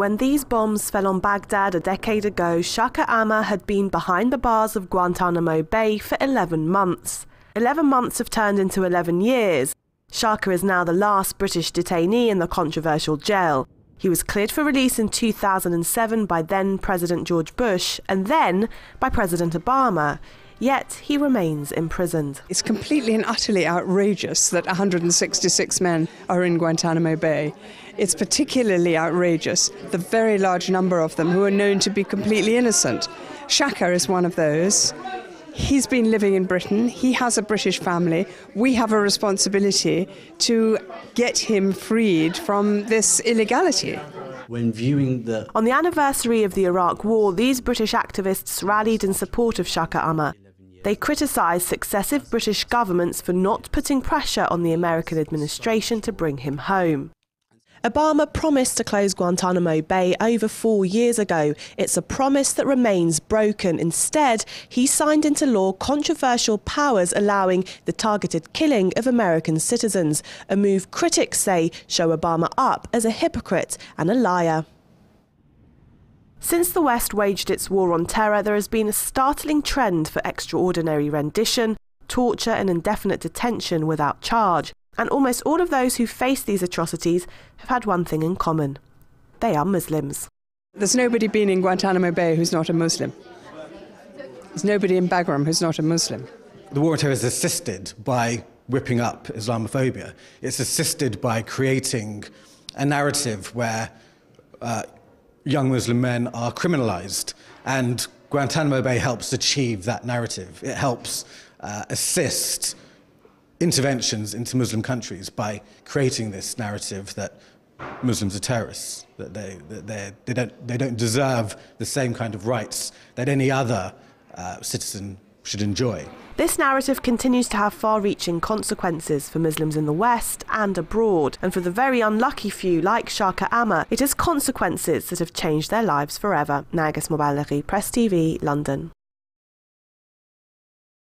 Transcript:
When these bombs fell on Baghdad a decade ago, Shaka Amar had been behind the bars of Guantanamo Bay for 11 months. 11 months have turned into 11 years. Shaka is now the last British detainee in the controversial jail. He was cleared for release in 2007 by then President George Bush and then by President Obama. Yet he remains imprisoned. It's completely and utterly outrageous that 166 men are in Guantanamo Bay. It's particularly outrageous, the very large number of them who are known to be completely innocent. Shaka is one of those. He's been living in Britain. He has a British family. We have a responsibility to get him freed from this illegality. When viewing On the anniversary of the Iraq War, these British activists rallied in support of Shaka Amar. They criticised successive British governments for not putting pressure on the American administration to bring him home. Obama promised to close Guantanamo Bay over 4 years ago. It's a promise that remains broken. Instead, he signed into law controversial powers allowing the targeted killing of American citizens, a move critics say show Obama up as a hypocrite and a liar. Since the West waged its war on terror, there has been a startling trend for extraordinary rendition, torture and indefinite detention without charge. And almost all of those who face these atrocities have had one thing in common. They are Muslims. There's nobody been in Guantanamo Bay who's not a Muslim. There's nobody in Bagram who's not a Muslim. The war on terror is assisted by whipping up Islamophobia. It's assisted by creating a narrative where young Muslim men are criminalised, and Guantanamo Bay helps achieve that narrative. It helps assist interventions into Muslim countries by creating this narrative that Muslims are terrorists, that they don't deserve the same kind of rights that any other citizen should enjoy. This narrative continues to have far-reaching consequences for Muslims in the West and abroad, and for the very unlucky few like Shaka Amar, it has consequences that have changed their lives forever. Nargis Mobalaghi, Press TV, London.